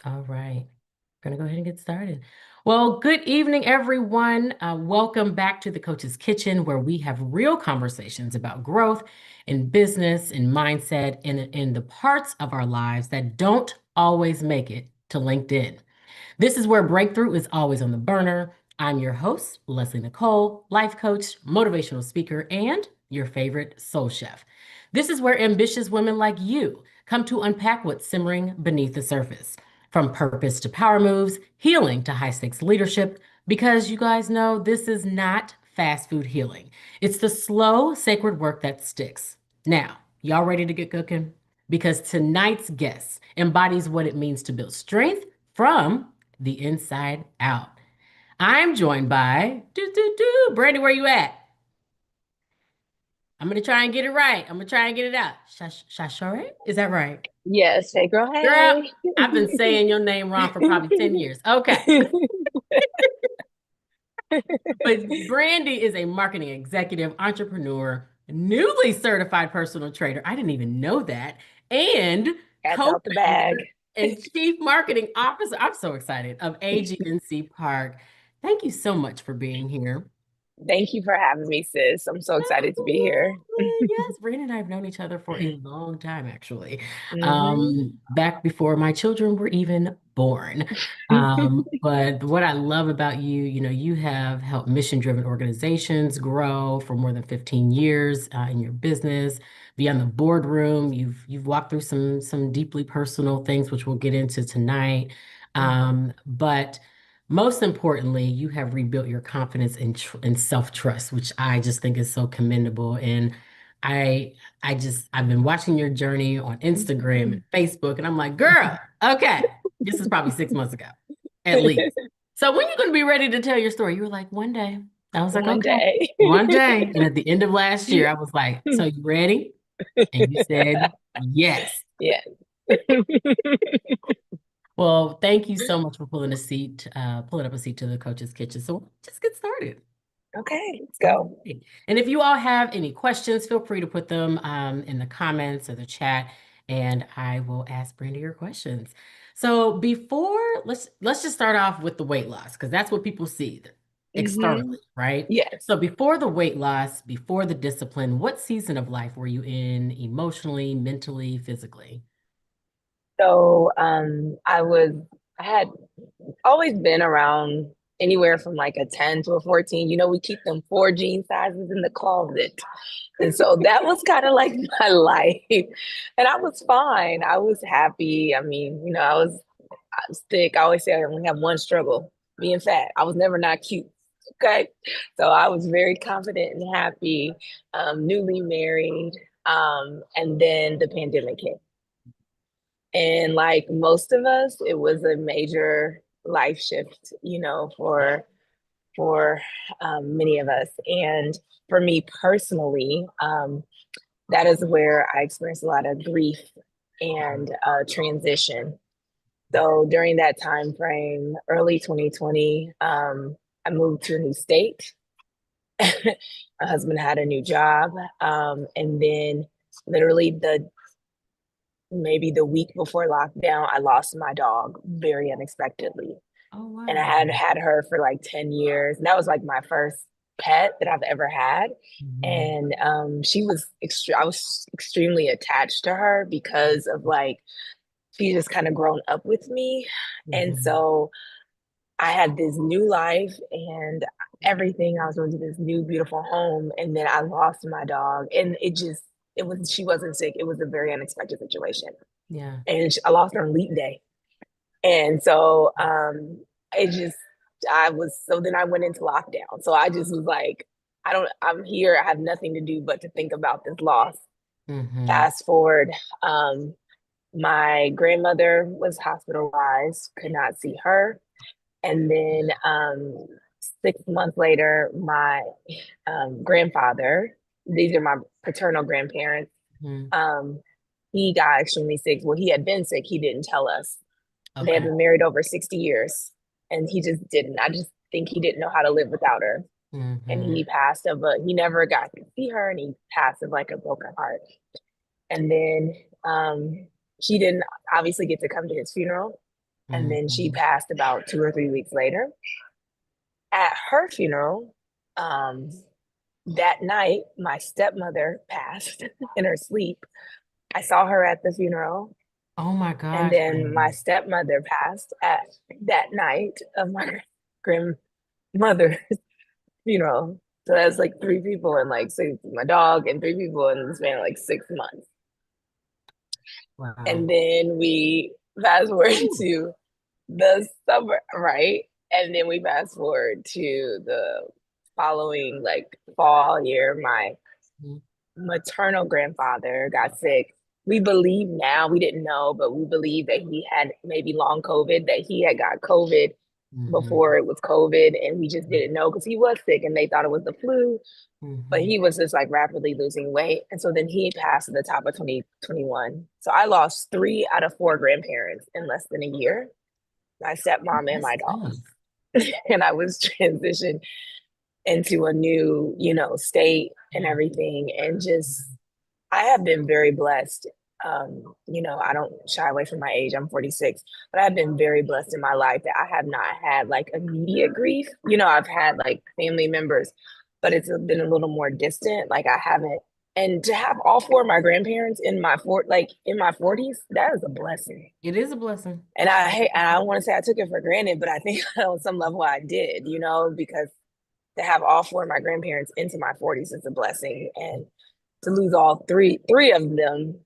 All right. Going to go ahead and get started. Well, good evening, everyone. Welcome back to the Coach's Kitchen, where we have real conversations about growth in business and mindset in the parts of our lives that don't always make it to LinkedIn. This is where breakthrough is always on the burner. I'm your host, Leslie Nicole, life coach, motivational speaker, and your favorite soul chef. This is where ambitious women like you come to unpack what's simmering beneath the surface, from purpose to power moves, healing to high stakes leadership, because you guys know this is not fast food healing. It's the slow, sacred work that sticks. Now, y'all ready to get cooking? Because tonight's guest embodies what it means to build strength from the inside out. I'm joined by Brandi, where you at? I'm gonna try and get it right. I'm gonna try and get it out. Shashore? Is that right? Yes, hey girl, Girl, hey. I've been saying your name wrong for probably 10 years. Okay. But Brandi is a marketing executive, entrepreneur, newly certified personal trainer. I didn't even know that. And Cat's out the bag. co-founder and chief marketing officer. I'm so excited of AGNC Park. Thank you so much for being here. Thank you for having me, sis. I'm so excited to be here. Absolutely. Yes, Brandon and I have known each other for a long time, actually. hmm Back before my children were even born. But what I love about you, you have helped mission-driven organizations grow for more than 15 years in your business. Beyond the boardroom, you've walked through some deeply personal things, which we'll get into tonight. But most importantly, you have rebuilt your confidence and self-trust, which I just think is so commendable. And I I've been watching your journey on Instagram and Facebook, and I'm like, girl, okay, this is probably 6 months ago, at least. So when you going to be ready to tell your story? You were like, one day. I was like, One okay, day. one day. And at the end of last year, I was like, so you ready? And you said yes. Yeah. Well, thank you so much for pulling up a seat to the coach's kitchen. So we'll just get started. Okay, let's All go. right. And if you all have any questions, feel free to put them in the comments or the chat, and I will ask Brenda your questions. So before, let's just start off with the weight loss because that's what people see hmm externally, right? Yes. So before the weight loss, before the discipline, what season of life were you in emotionally, mentally, physically? So I had always been around anywhere from like a 10 to a 14. We keep them four jean sizes in the closet. And so that was kind of like my life. And I was fine. I was happy. I mean, I was thick. I always say I only have one struggle, being fat. I was never not cute. Okay. So I was very confident and happy, newly married. And then the pandemic hit. And like most of us, it was a major life shift, for many of us. And for me personally, that is where I experienced a lot of grief and transition. So during that time frame, early 2020, I moved to a new state. My husband had a new job, and then literally the maybe the week before lockdown, I lost my dog very unexpectedly. Oh, And I wow. had had her for like 10 years. And that was like my first pet that I've ever had. Mhm. And I was extremely attached to her because of like, she just kind of grown up with me. And Mhm. so I had this new life and everything. I was going to this new, beautiful home. And then I lost my dog. And she wasn't sick. It was a very unexpected situation. Yeah. And I lost her on leap day. And so it just, so then I went into lockdown. So I just was like, I'm here. I have nothing to do but to think about this loss. Hmm. Fast forward, um, my grandmother was hospitalized, could not see her. And then 6 months later, my grandfather, these are my paternal grandparents, Hmm. um, he got extremely sick. Well, he had been sick, he didn't tell us. They had Okay. been married over 60 years, and he just didn't. I just think he didn't know how to live without her. And Hmm. he passed of a, he never got to see her, and he passed of like a broken heart. And then she didn't obviously get to come to his funeral. And then she Mhm. passed about 2 or 3 weeks later. At her funeral, um, that night, my stepmother passed in her sleep. I saw her at the funeral, Oh my and gosh, then my Brandi. stepmother passed at that night of my grandmother's funeral. So that's like three people and like six, my dog and three people in the span of like 6 months. And Wow. then we fast forward Ooh. to the summer, right? And then we fast forward to the following like fall year. My Mhm. maternal grandfather got sick. We believe now, we didn't know, but we believe that he had maybe long COVID, that he had got COVID before it was COVID. And we just didn't know because he was sick and they thought it was the flu, but Mhm. he was just like rapidly losing weight. And so then he passed at the top of 2021. So I lost 3 out of 4 grandparents in less than a year, my stepmom and That's my tough. dog. And I was transitioned into a new, state and everything. And just, I have been very blessed. I don't shy away from my age. I'm 46, but I've been very blessed in my life that I have not had like immediate grief. I've had like family members, but it's been a little more distant. Like I haven't, and to have all 4 of my grandparents in my 40s, that is a blessing. It is a blessing. And I don't want to say I took it for granted, but I think on some level I did, because to have all 4 of my grandparents into my 40s is a blessing. And to lose all three of them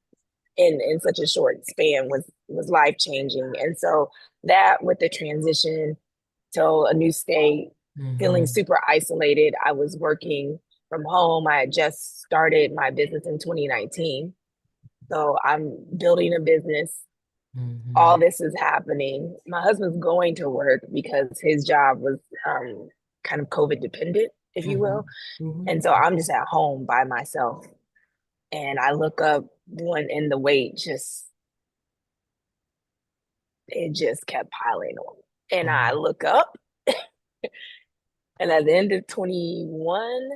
in such a short span was life changing. And so that with the transition to a new state, feeling Mhm. super isolated, I was working from home. I had just started my business in 2019. So I'm building a business. All Mhm. this is happening. My husband's going to work because his job was kind of COVID dependent, if you will. Mhm. Mhm. And so I'm just at home by myself. And I look up one and the weight it just kept piling on. And Wow. I look up and at the end of 21,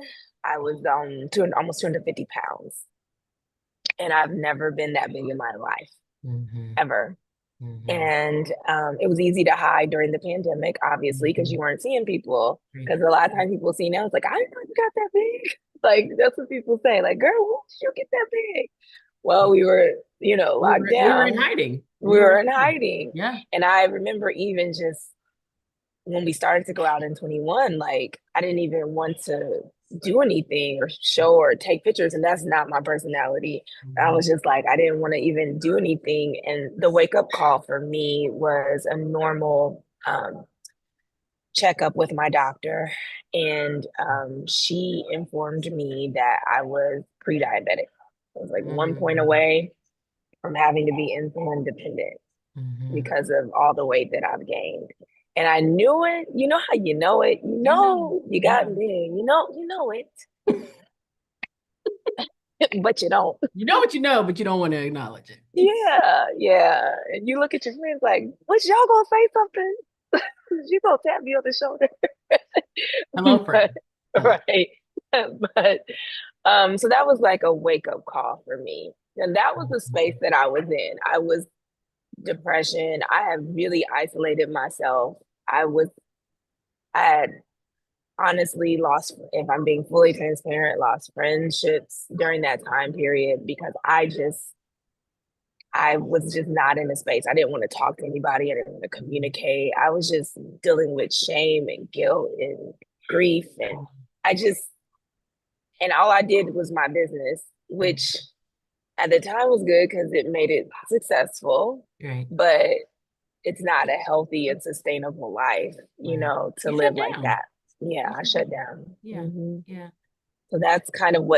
I was almost 250 pounds. And I've never been that big in my life, Mhm. ever. Mhm. And it was easy to hide during the pandemic, obviously, because you Mhm. weren't seeing people. Great. Because a lot of times people see now, it's like, I didn't know you got that big. Like, that's what people say. Like, girl, when did you get that big? Well, we were, locked We were in down. hiding. We We were were in in hiding. hiding. Yeah. And I remember even just when we started to go out in 21, like, I didn't even want to do anything or show or take pictures. And that's not my personality. I Mhm. was just like, I didn't want to even do anything. And the wake up call for me was a normal checkup with my doctor. And she informed me that I was pre diabetic. I was like 1 point Mhm. away from having to be insulin dependent Mhm. because of all the weight that I've gained. And I knew it. You know how you know it? You You know. know you got Yeah. big. You know it, but you don't. You know what you know, but you don't want to acknowledge it. Yeah, yeah. And you look at your friends like, "What y'all gonna say something? You gonna tap me on the shoulder?" Hello, But friend. Hello. right. But so that was like a wake up call for me. And that was the space Mhm. that I was in. I was depression. I had really isolated myself. I had honestly lost, if I'm being fully transparent, lost friendships during that time period because I was just not in a space. I didn't want to talk to anybody. I didn't want to communicate. I was just dealing with shame and guilt and grief. And I just, and all I did was my business, which at the time was good because it made it successful, Right. but it's not a healthy and sustainable life, Right. to You live shut like down. that. Yeah, You I shut shut down. down. Yeah. Yeah. So that's kind of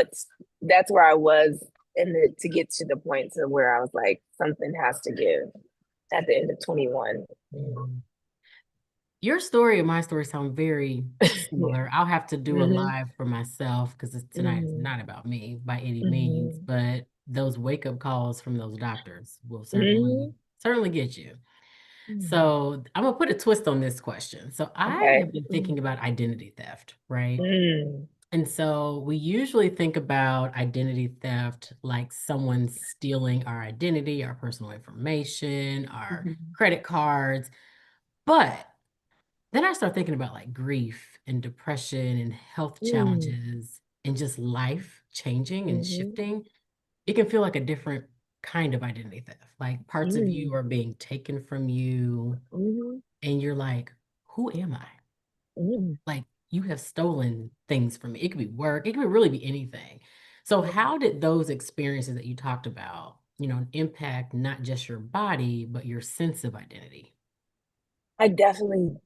that's where I was to get to the point to where I was like, something has to give at the end of 21. Mhm. Your story and my story sound very Yeah. similar. I'll have to do a Mm-hmm. live for myself because tonight is Mm-hmm. not about me by any means, Mm-hmm. but those wake up calls from those doctors will Mm-hmm. certainly get you. Mm-hmm. So I'm gonna put a twist on this question. So I Okay. have been thinking about identity theft, right? Mm-hmm. And so we usually think about identity theft like someone stealing our identity, our personal information, our Mhm. credit cards. But then I start thinking about like grief and depression and health Mm, challenges and just life changing and mhm, shifting. It can feel like a different kind of identity theft. Like parts of mm, you are being taken from you, mhm, and you're like, who am I? mm. Like you have stolen things from me. It could be work, it could really be anything. So how did those experiences that you talked about, impact not just your body, but your sense of identity? I definitely,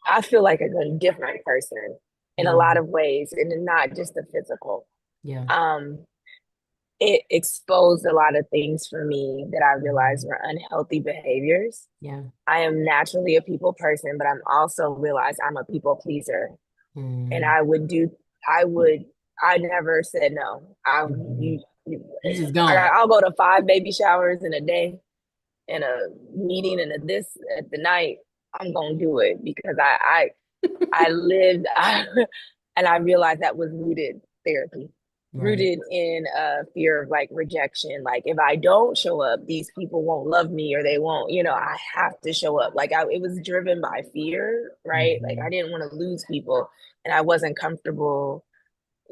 I feel like a different person in a lot Mm, of ways, and not just the physical. yeah. Um, it exposed a lot of things for me that I realized Mhm. were unhealthy behaviors. Yeah. I am naturally a people person, but I'm also realized I'm a people pleaser. And Mm, I would, I never said no. mhm. You just I, gone. I'll go to 5 baby showers in a day and a meeting and a this at the night. I'm gonna do it because I lived, and I realized that was rooted therapy, Right. rooted in fear of like rejection. Like if I don't show up, these people won't love me or they won't, I have to show up. It was driven by fear, right? Like I Mhm. didn't want to lose people and I wasn't comfortable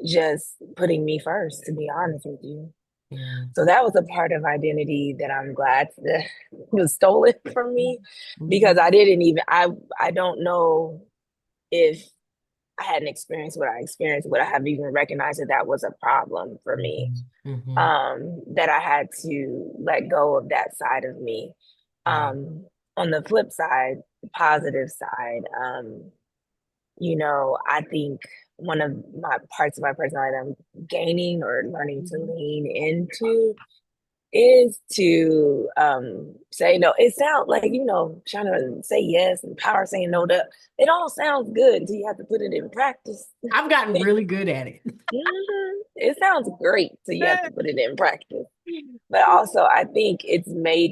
just putting me first, to be honest with you. Yeah. So that was a part of identity that I'm glad that was stolen from me because Mhm. I don't know if I hadn't experienced what I experienced, would I have even recognized that that was a problem for me? Mhm. Mhm. That I had to let go of that side of me. Right. On the flip side, the positive side, I think one of my parts of my personality I'm gaining or learning to Mhm. lean into is to say no. It sounds like, trying to say yes and power saying no to it all sounds good until you have to put it in practice. I've gotten really good at it. It sounds great till you have to put it in practice. But also I think it's made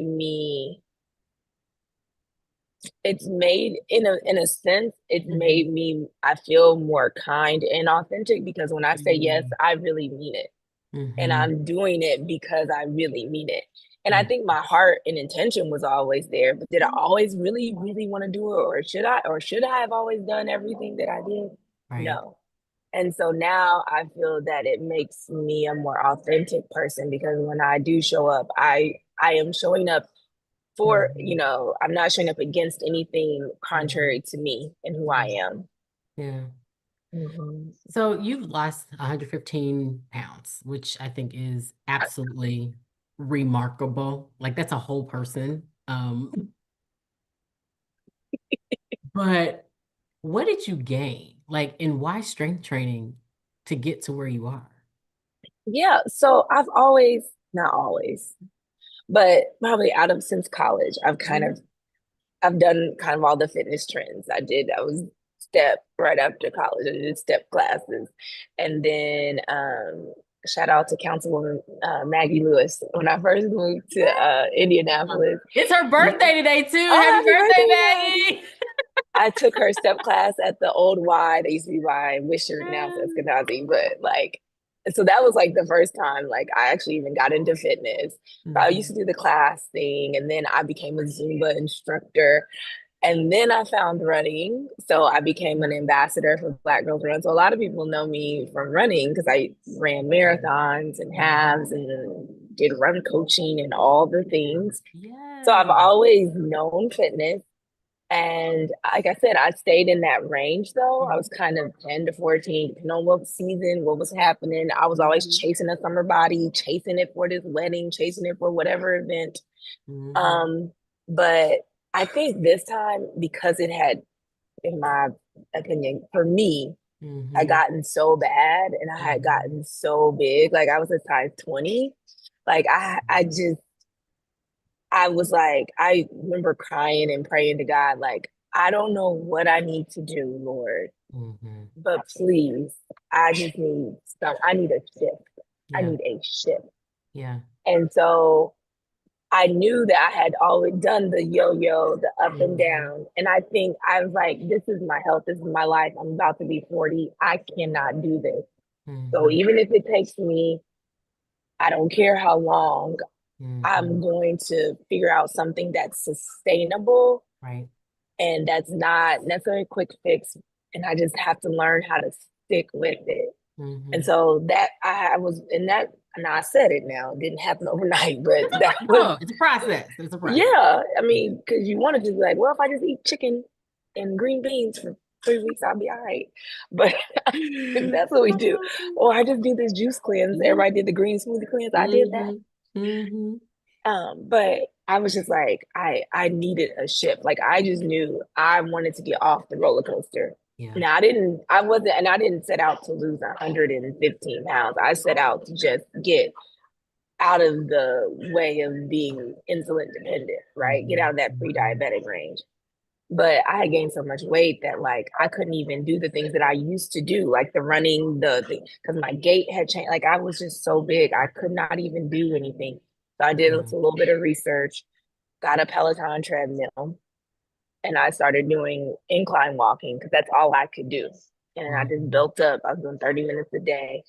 in a sense, it's Mhm. made me I feel more kind and authentic because when I say yes, Mhm. I really mean it. And Mhm. I'm doing it because I really mean it. And I Yeah. think my heart and intention was always there, but did I always really, really want to do it, or should I have always done everything that I did? Right. No. And so now I feel that it makes me a more authentic person because when I do show up, I am showing up for, Mhm. I'm not showing up against anything Mhm. contrary to me and who I Yeah. am. Yeah. Mhm. So you've lost 115 pounds, which I think is absolutely remarkable. Like that's a whole person. But what did you gain? Like, and why strength training to get to where you are? Yeah, so I've always, not always, but probably out of since college, Mhm. I've done kind of all the fitness trends. I was step right after college. I did step classes. And then shout out to Councilwoman Maggie Lewis when I first moved to Indianapolis. It's her You, birthday today too. oh, Happy happy birthday, birthday, Maggie. Maggie. I took her step class at the old Y. They used to be Y and Wisher, now it's Eskenazi. But like, so that was like the first time like I actually even got into fitness. So I used to Mhm. do the class thing, and then I became a Zumba instructor. And then I found running. So I became an ambassador for Black Girls Run. So a lot of people know me from running because I ran marathons and halves and did run coaching and all the things. So I've Yes. always known fitness. And like I said, I stayed in that range though. I was Mhm. kind of 10 to 14, depending on what season, what was happening. I was always Mhm. chasing a summer body, chasing it for this wedding, chasing it for whatever event. Mhm. Um, but I think this time, because it had, in my opinion, for me, I Mhm. gotten so bad and I had Mhm. gotten so big. Like I was a size 20. Like I was like, I remember crying and praying to God, like, I don't know what I need to do, Lord, Mhm. but please, I need a shift. I Yeah. need a shift. Yeah. And so I knew that I had always done the yo-yo, the up and Mm-hmm. down. And I think I was like, this is my health, this is my life. I'm about to be 40. I cannot do this. So Mm-hmm. even if it takes me, I don't care how long, Mm-hmm. I'm going to figure out something that's sustainable Right. and that's not necessarily a quick fix. And I just have to learn how to stick with it. And Mm-hmm. so that I was in that, and I said it now, it didn't happen overnight, but that was, Oh, it's a process. It's a process. yeah. I mean, because you want to just be like, well, if I just eat chicken and green beans for 3 weeks, I'll be all right. But that's what we do. Or I just do this juice cleanse. Everybody did the green smoothie cleanse. I did that. Mm-hmm. Mm-hmm. But I was just like, I needed a shift. Like I just knew I wanted to get off the roller coaster. Yeah. Now I didn't set out to lose 115 pounds. I set out to just get out of the way of being insulin dependent, right? Get Mm-hmm. out of that Mm-hmm. pre-diabetic range. But I had gained so much weight that like I couldn't even do the things that I used to do, like the running, the because my gait had changed. Like I was just so big, I could not even do anything. So I did a Yeah. little bit of research, got a Peloton treadmill, and I started doing incline walking because that's all I could do. And I just Mm-hmm. built up. I was doing 30 minutes a day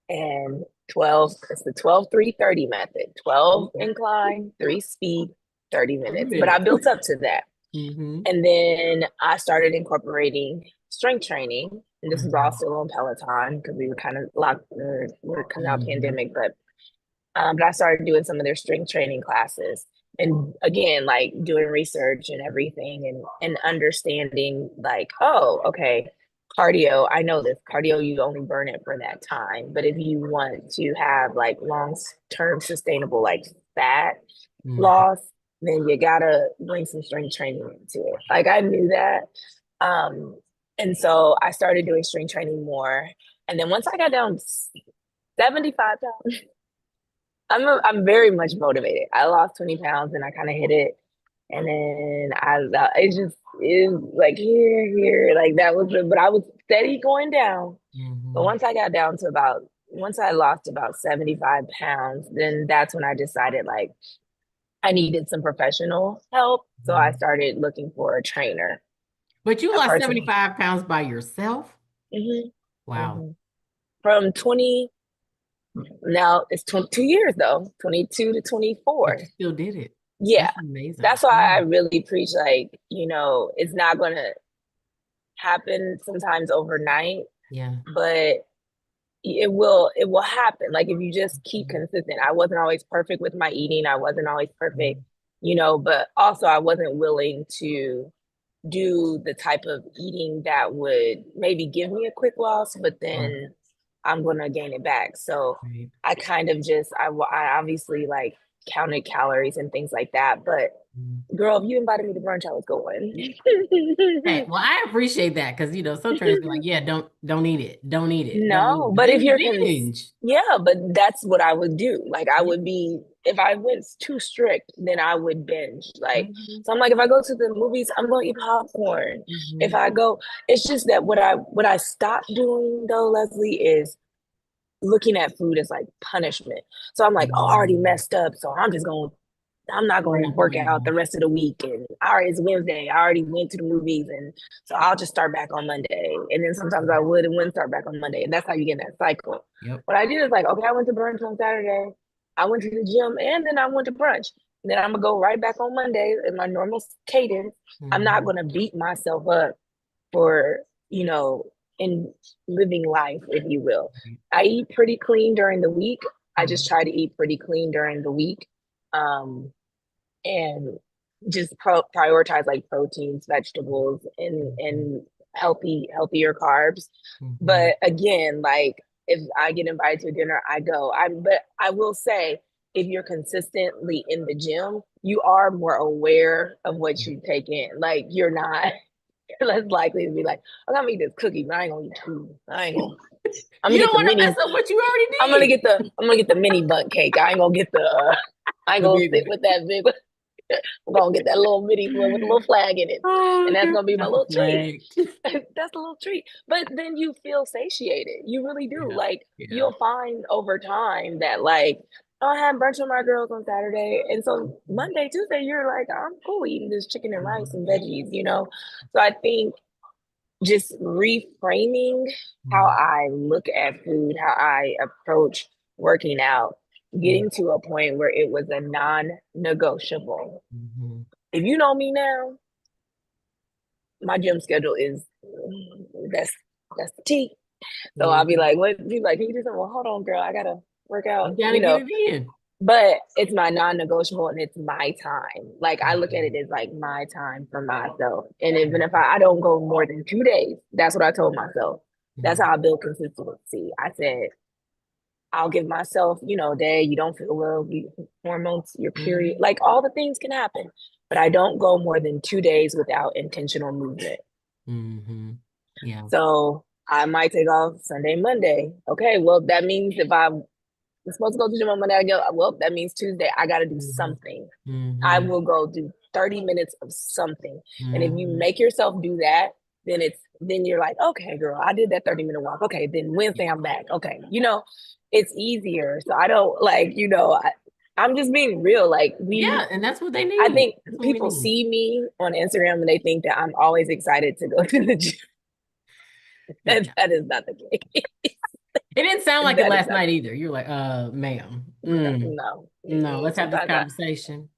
and 12, it's the 12-3-30 method. 12 Okay. incline, 3 speed, 30 30 minutes. But I minutes. built up to that. Mm-hmm. And then I started incorporating strength training. And this was all Mm-hmm. still on Peloton because we were kind of locked, we were coming out Mm-hmm. pandemic, but I started doing some of their strength training classes. And again, like doing research and everything and understanding like, oh, okay, cardio, I know this cardio, you only burn it for that time. But if you want to have like long-term sustainable like fat Mm-hmm. loss, then you gotta bring some strength training into it. Like I knew that. Um, and so I started doing strength training more. And then once I got down 75 pounds, I'm very much motivated. I lost 20 pounds and I kind of hit it. And then it just is like here, like that was but I was steady going down. But Mm-hmm. once I lost about 75 pounds, then that's when I decided like I needed some professional help. So I Mm-hmm. started looking for a trainer, But you a lost personal. 75 pounds by yourself? Hmm. Wow. Hmm. From 20, now it's 22 years though, 22 to But 24. you still did it. Yeah. That's amazing. That's why I Mm. really preach like, it's not going to happen sometimes overnight, Yeah. but it will happen. Like if you just keep Mhm. consistent. I wasn't always perfect with my eating. I wasn't always perfect, Mhm. but also I wasn't willing to do the type of eating that would maybe give me a quick loss, but Right. then I'm going to gain it back. So Right. I kind of just, I obviously like counted calories and things like that. But Mhm. girl, if you invited me to brunch, I was going. Hey, well, I appreciate that because some trainers be like, yeah, don't eat it. Don't eat it. Don't eat No, it. But but then if you you're binge. yeah, but that's what I would do. Like I Yeah. would be if I went too strict, then I would binge. Like Mhm. so I'm like if I go to the movies, I'm going to eat popcorn. If Mhm. I go, it's just that what I stopped doing though, Leslie, is looking at food as like punishment. So I'm like, oh, I already Mhm. messed up, so I'm not going to Right. work out the rest of the week. And it's Wednesday. I already went to the movies. And so I'll just start back on Monday. And then sometimes I would and wouldn't start back on Monday. And that's how you get in that cycle. Yep. What I did is like, okay, I went to brunch on Saturday. I went to the gym and then I went to brunch. And then I'm going to go right back on Monday in my normal cadence. I'm not Mhm. going to beat myself up for, you know, in living life, if you will. Right. I eat pretty clean during the week. I just Mhm. try to eat pretty clean during the week. Um, and just prioritize like proteins, vegetables, Mhm. and healthier carbs. Mhm. But again, like if I get invited to a dinner, I go. But I will say, if you're consistently in the gym, you are more aware of what Yeah. you take in. Like you're not you're less likely to be like, I'm gonna eat this cookie, but I ain't gonna eat two. I ain't gonna. I'm You gonna get don't the want to mini. mess up what you I'm already gonna did. get the. I'm gonna get the mini bunt cake. I ain't gonna get the. I ain't The gonna big sit one. with that big. I'm gonna get that little mini one with a little flag in it, and Oh, that's okay. gonna be my That's a little treat. flag. That's a little treat. But then you feel satiated. You really do. Yeah. Like Yeah. you'll find over time that like I had brunch with my girls on Saturday. And so Monday, Tuesday, you're like, I'm cool eating this chicken and rice and veggies, you know? So I think just reframing how Mhm. I look at food, how I approach working out, Mhm. getting to a point where it was a non-negotiable. Mhm. If you know me now, my gym schedule is that's that's the T. So I'll be Mhm. like, what be like, can you do something? Well, hold on, girl, I gotta work You out, gotta you get know. it in. But it's my non-negotiable and it's my time. Like I look at Mhm. it as like my time for myself. And even if I don't go more than 2 days, that's what I told myself. That's Mhm. how I build consistency. I said, I'll give myself, a day you don't feel well, hormones, your period, Mhm. like all the things can happen. But I don't go more than 2 days without intentional movement. Mhm. Yeah. So I might take off Sunday, Monday. Okay, well, that means if I'm supposed to go to the gym on Monday, I go, well, that means Tuesday, I got to do Mhm. something. I Mhm. will go do 30 minutes of something. And if you Mhm. make yourself do that, then you're like, okay, girl, I did that 30-minute walk. Okay, then Wednesday I'm back. Okay. It's easier. So I don't I'm just being real. Like Yeah, and that's what they I need. think That's what we people need. see me on Instagram and they think that I'm always excited to go to the gym. And Yeah. that is not the case. It didn't sound like it That is last not night either. You're like, ma'am. no, no. No, let's have this Sometimes conversation.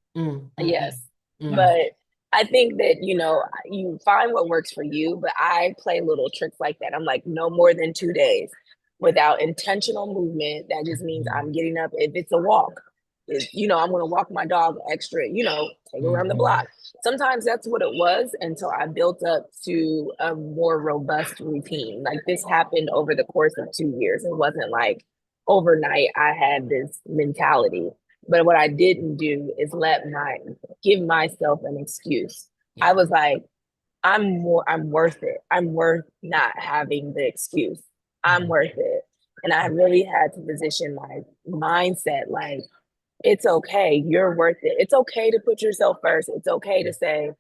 yes. Mm. But I think that, you find what works for you, but I play little tricks like that. I'm like, no more than 2 days without intentional movement. That just means Mhm. I'm getting up. If it's a walk, I'm going to walk my dog extra, take around the Mhm. block. Sometimes that's what it was until I built up to a more robust routine. Like this happened over the course of 2 years. It wasn't like overnight I had this mentality. But what I didn't do is give myself an excuse. I Yeah. was like, I'm worth it. I'm worth not having the excuse. I'm Mhm. worth it. And I really had to position my mindset like, it's okay. You're worth it. It's okay to put yourself first. It's okay to say,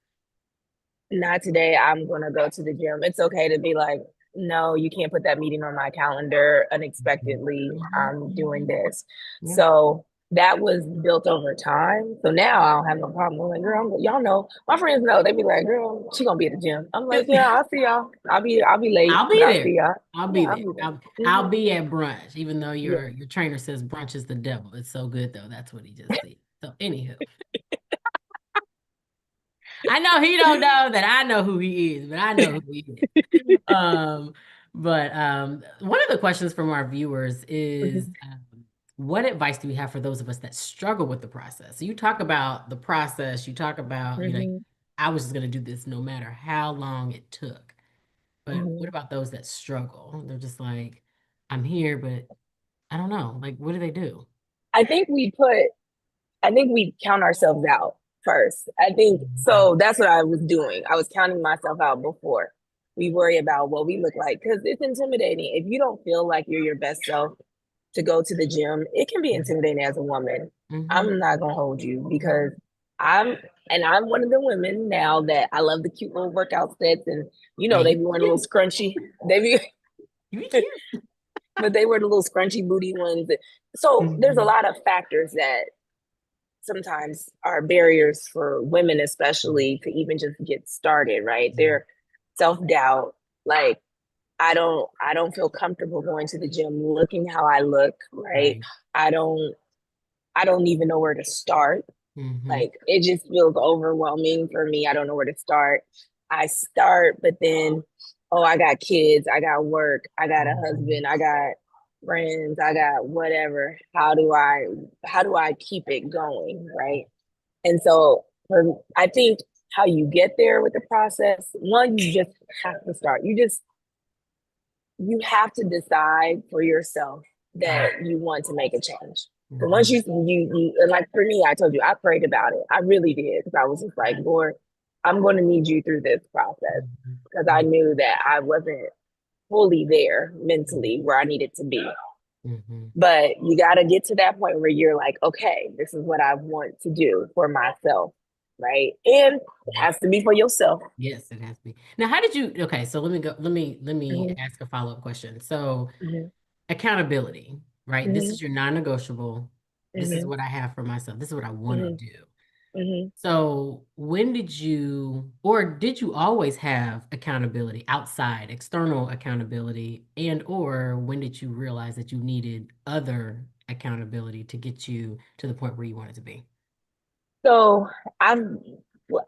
not today. I'm going to go to the gym. It's okay to be like, no, you can't put that meeting on my calendar Mhm. unexpectedly. Mhm. I'm doing Mhm. this. Yeah. So that was built over time. So now I don't have no problem. I'm like, girl, y'all know, my friends know. They be like, girl, she gonna be at the gym. I'm like, yeah, I'll see y'all. I'll be late, I'll but be I'll see there. y'all. I'll Yeah, be I'll there. be there. I'll be at brunch, even though Yeah. your trainer says brunch is the devil. It's so good though. That's what he just said. So anywho, I know he don't know that I know who he is, but I know who he is. But one of the questions from our viewers is, what advice do you have for those of us that struggle with the process? So you talk about the process, you talk about, Mm-hmm. I was just going to do this no matter how long it took. But Mm-hmm. what about those that struggle? They're just like, I'm here, but I don't know. Like, what do they do? I think we put I think we count ourselves out first. I think Mhm. so. That's what I was doing. I was counting myself out before we worry about what we look like because it's intimidating. If you don't feel like you're your best self to go to the gym, it can be intimidating as a woman. Mhm. I'm not gonna hold you because I'm I'm one of the women now that I love the cute little workout sets and Hey, they you be wearing a little cute. scrunchy. They be You be cute. but they wear the little scrunchy booty ones. So there's a Mhm. lot of factors that sometimes are barriers for women, especially to even just get started, right? Mhm. Their self-doubt, like I don't feel comfortable going to the gym looking how I look, right? Right. I don't I don't even know where to start. Hmm. Like it just feels overwhelming for me. I don't know where to start. I start, but then, oh, I got kids, I got work, I got a Hmm. husband, I got friends, I got whatever. How do I keep it going, right? And so I think how you get there with the process, one, you just have to start. You have to decide for yourself that you want to make a change. But once Hmm. you like for me, I told you I prayed about it. I really did because I was just like, Lord, I'm going to need you through this process because I knew that I wasn't fully there mentally where I needed to be. Hmm. But you got to get to that point where you're like, okay, this is what I want to do for myself, right? And it has to be for yourself. Yes, it has to be. Now, how did you, okay, so let me go, let me Mhm, ask a follow-up question. So mhm, accountability, right? This mhm, is your non-negotiable. This is Mm-hmm. what I have for myself. This is what I want to Mm-hmm. do. Mm-hmm. So when did you, or did you always have accountability, outside, external accountability, and or when did you realize that you needed other accountability to get you to the point where you wanted to be? So I'm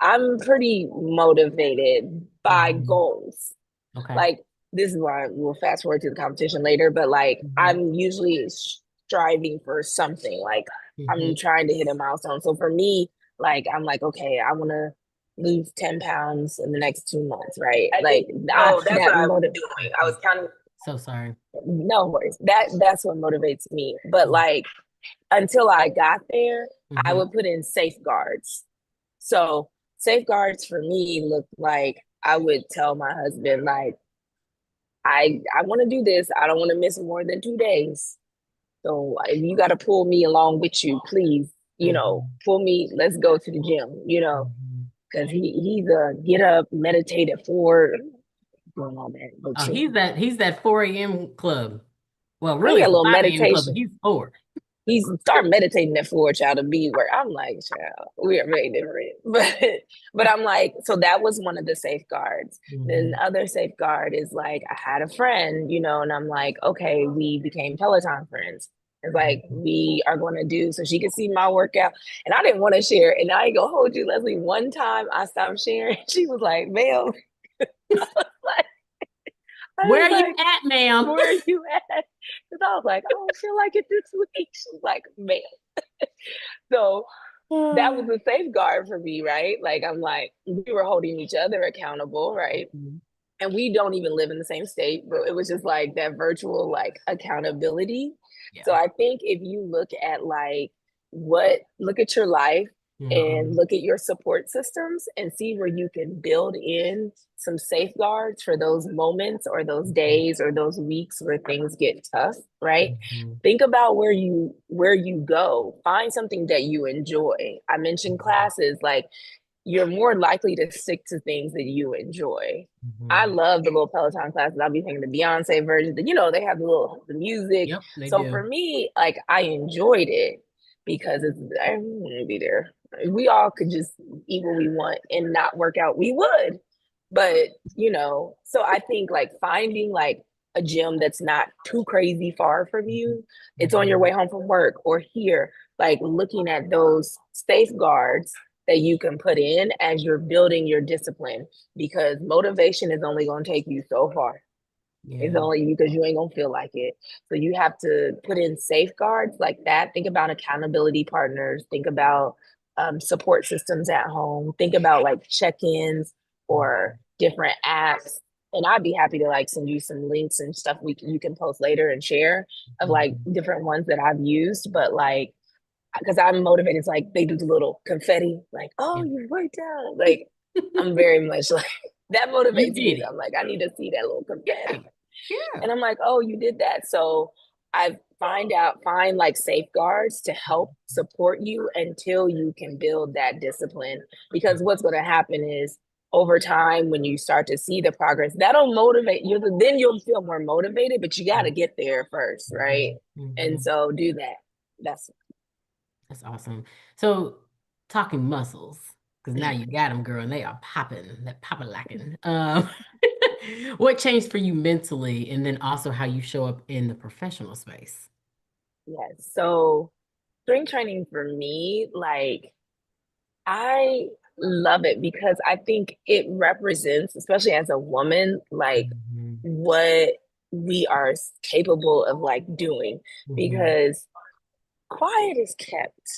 I'm pretty motivated by Mhm. goals. Okay. Like this is why we'll fast forward to the competition later, but like Hmm. I'm usually striving for something. Like I'm Hmm. trying to hit a milestone. So for me, like I'm like, okay, I want to lose 10 pounds in the next 2 months, right? Like that's what I'm doing. I was counting. So sorry. No worries. That's what motivates me. But like until I got there, I Mm-hmm. would put in safeguards. So safeguards for me look like I would tell my husband, like, I want to do this. I don't want to miss more than 2 days. So if you got to pull me along with you, please, Hmm. pull me. Let's go to the gym, Hmm. because he's a get up, meditate at 4, doing all that. But Oh, he's that 4 a.m. club. Well, I really need a it's a little 5 a.m. club, but meditation. he's 4. He's start meditating at 4, child, to be where I'm like, child, we are very different. But I'm like, so that was one of the safeguards. Then Hmm. the other safeguard is like I had a friend, and I'm like, okay, we became Peloton friends. It's like we are going to do so she could see my workout. And I didn't want to share. And I ain't gonna hold you, Leslie. One time I stopped sharing. She was like, Mel, like, I Where was are you like, at, ma'am? where are you at? Because I was like, I don't feel like it this week. She was like, man. So that was a safeguard for me, right? Like I'm like, we were holding each other accountable, right? Mhm. And we don't even live in the same state, but it was just like that virtual like accountability. So Yeah. I think if you look at like look at your life and Hmm. look at your support systems and see where you can build in some safeguards for those moments or those days or those weeks where things get tough, right? Hmm. Think about where you go. Find something that you enjoy. I mentioned classes, like you're more likely to stick to things that you enjoy. I Hmm. love the little Peloton classes. I'll be thinking the Beyonce version. They have the music. Yep, they So for do. me, like I enjoyed it because I'm gonna be there. If we all could just eat what we want and not work out, we would. But so I think like finding like a gym that's not too crazy far from you. It's on your Hmm. way home from work or here, like looking at those safeguards that you can put in as you're building your discipline because motivation is only going to take you so far. It's Yeah. only because you ain't going to feel like it. So you have to put in safeguards like that. Think about accountability partners. Think about support systems at home. Think about like check-ins or different apps. And I'd be happy to like send you some links and stuff you can post later and share of like Hmm. different ones that I've used. But like because I'm motivated. It's like they do the little confetti, like, oh, Yeah. you worked out. Like, I'm very much like that You motivates did me. it. I'm like, I need to see that little confetti. Yeah. And I'm like, oh, you did that. So I find like safeguards to help support you until you can build that discipline. Because what's going to happen is over time, when you start to see the progress, that'll motivate you. Then you'll feel more motivated, but you got to get there first, right? Hmm. And Hmm. so do that. That's That's awesome. So, talking muscles, because now you got them, girl, and they are popping. They're popping lacking. What changed for you mentally, and then also how you show up in the professional space? yes. So strength training for me, like I love it because I think it represents, especially as a woman, like Hmm. what we are capable of like doing Hmm. because quiet is kept.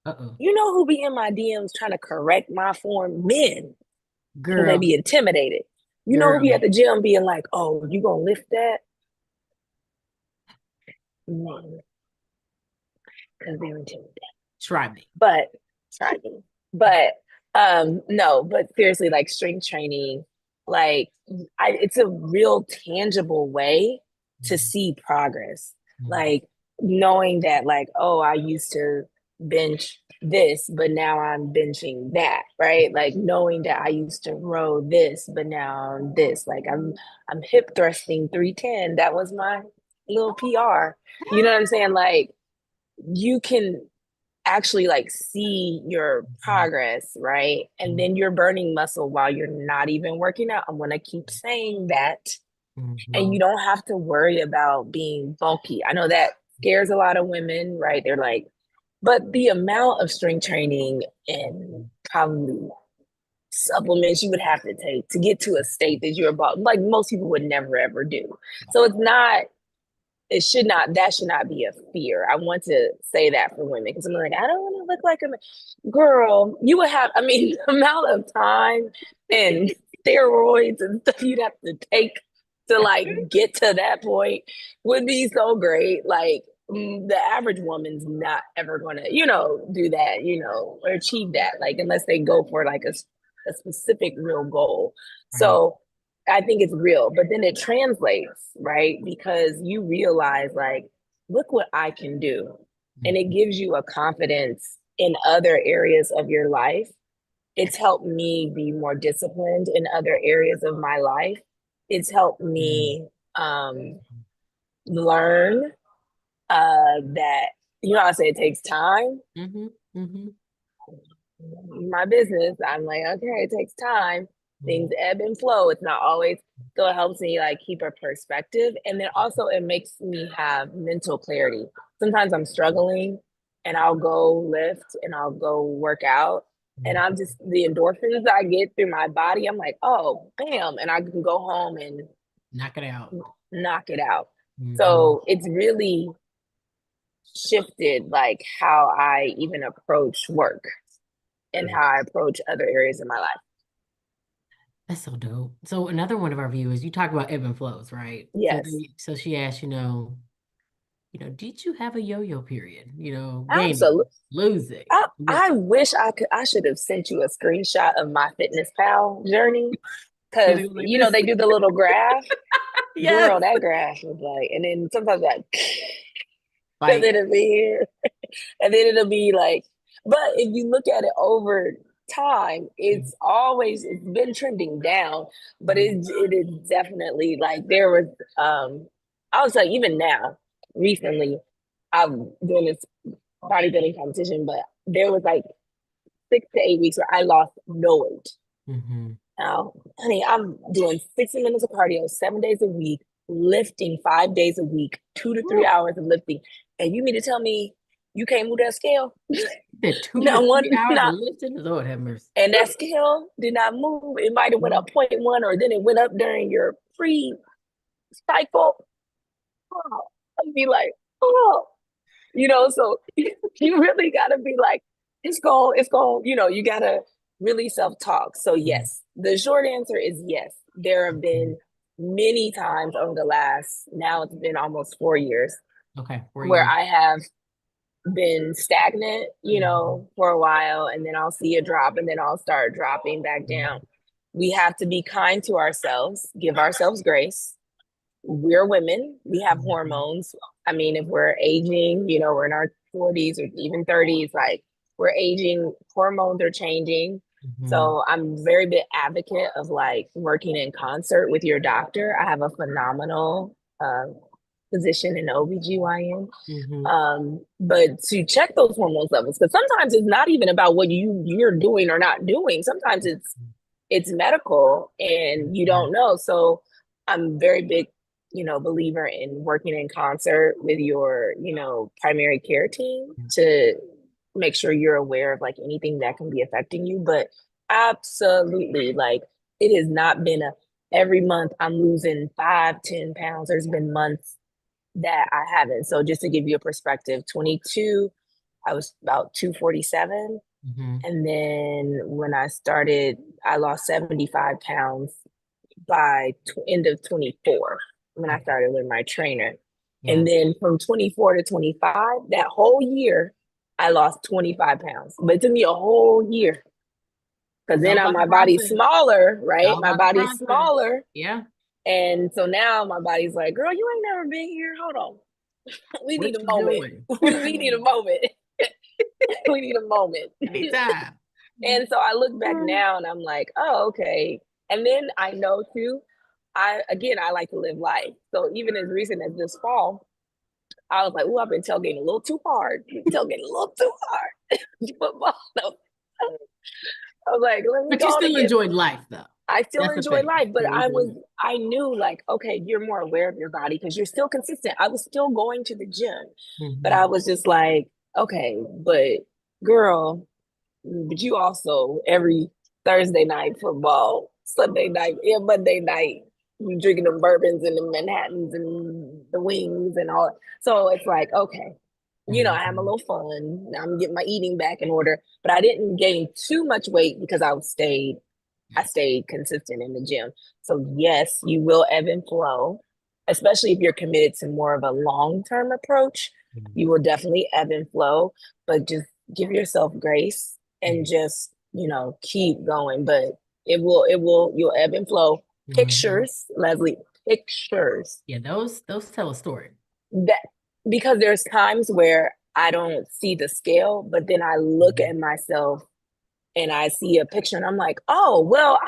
Uh-oh. You know who be in my DMs trying to correct my form? Men, because they Girl, be intimidated. You know who be girl, at the gym being like, oh, you gonna lift that? Men, because they're intimidated. try me. But try me. But no, but seriously, like strength training, like it's a real tangible way to see progress. Mhm. Like knowing that, like, oh, I used to bench this, but now I'm benching that, right? Like knowing that I used to row this, but now I'm this. Like I'm hip thrusting 310. That was my little PR. You know what I'm saying? Like you can actually like see your Mhm. progress, right? And then you're burning muscle while you're not even working out. I'm gonna keep saying that. And you Mhm. don't have to worry about being bulky. I know that scares a lot of women, right? They're like, but the amount of strength training and probably supplements you would have to take to get to a state that you're about, like most people would never ever do. So it's not, it should not, that should not be a fear. I want to say that for women because I'm like, I don't want to look like a girl. You would have, I mean, the amount of time and steroids and stuff you'd have to take to like get to that point would be so great. Like, the average woman's not ever going to, do that, or achieve that, like, unless they go for like a specific real goal. Right. So, I think it's real, but then it translates, right? Because you realize, like, look what I can do. And it Mhm. gives you a confidence in other areas of your life. It's helped me be more disciplined in other areas of my life. It's helped Mhm. me learn that, I say it takes time. Mhm. Mhm. My business, I'm like, okay, it takes time. Things Mhm. ebb and flow. It's not always, so it helps me like keep a perspective. And then also it makes me have mental clarity. Sometimes I'm struggling and I'll go lift and I'll go work out. And I'm just the endorphins I get through my body, I'm like, oh, bam. And I can go home and Knock it out. knock it out. Mhm. So it's really shifted like how I even approach work and how I approach other areas of my life. That's so dope. So another one of our viewers, you talk about ebb and flows, right? So Yes, so she asked, did you have a yo-yo period? Gaining, absolutely. losing. I wish I should have sent you a screenshot of my fitness pal journey Did because it go like this? they do the little graph. Yes. Girl, that graph was like, and then sometimes like, and Like, then it'll be here, and then it'll be like, but if you look at it over time, it's been trending down, but mhm, it is definitely like there was I was like even now recently I'm doing this bodybuilding competition, but there was like 6 to 8 weeks where I lost no weight. mhm, Now, honey, I'm doing 60 minutes of cardio 7 days a week, lifting 5 days a week, 2 to 3 hours of lifting. And you mean to tell me you can't move that scale? did two to Not one, three hours of not, lifting. Lord have mercy. and that scale did not move. It might have went up point 0.1 or then it went up during your pre-cycle. Oh, I'd be like, oh, so you really got to be like, it's going, you got to really self-talk. So Mhm, yes, the short answer is yes. There have mhm. been many times over the last, now it's been almost 4 years, Okay, where 4 years. I have been stagnant, Mhm, for a while, and then I'll see a drop and then I'll start dropping back down. mhm, We have to be kind to ourselves, give ourselves grace. We're women, we have mhm, hormones. I mean, if we're aging, we're in our 40s or even 30s, like we're aging, hormones are changing. mhm, So I'm very big advocate of like working in concert with your doctor. I have a phenomenal physician in OBGYN. mhm. But to check those hormone levels, because sometimes it's not even about what you're doing or not doing. Sometimes it's medical and you Mhm. don't know. So I'm very big, believer in working in concert with your, primary care team to make sure you're aware of like anything that can be affecting you. But absolutely, like it has not been a every month I'm losing 5, 10 pounds. There's been months that I haven't. So just to give you a perspective, 22, I was about 247. Mhm. And then when I started, I lost 75 pounds by end of 24 when I Okay. started with my trainer. Yeah. And then from 24 to 25, that whole year, I lost 25 pounds. But it took me a whole year because It's all then about the my body's process. smaller, It's right? all My about the body's process. smaller. Yeah. And so now my body's like, girl, you ain't never been here. Hold on. We need What a you moment. doing? We need a moment. We need a moment. Anytime. And so I look back now and I'm like, oh, okay. And then I know too, I like to live life. So even as recent as this fall, I was like, oh, I've been tailgating a little too hard. Tailgating a little too hard. football. I was like, let me But you go on and still get. enjoyed life though. I still That's the enjoy thing. life, but Still enjoyed life. I knew like, okay, you're more aware of your body because you're still consistent. I was still going to the gym, but I Mhm. was just like, okay, but girl, but you also every Thursday night football, Sunday night, yeah, Monday night, you drinking the bourbons and the Manhattans and the wings and all. So it's like, okay, I have a Mhm. little fun. Now I'm getting my eating back in order, but I didn't gain too much weight because I stayed consistent in the gym. So yes, you will ebb and flow, especially if you're committed to more of a long-term approach. Mhm. You will definitely ebb and flow, but just give yourself grace and Mhm. just, keep going. But you'll ebb and flow. Mhm. Pictures, Leslie, pictures Yeah, those tell a story. that because there's times where I don't see the scale, but then I look Mhm. at myself and I see a picture and I'm like, oh, well,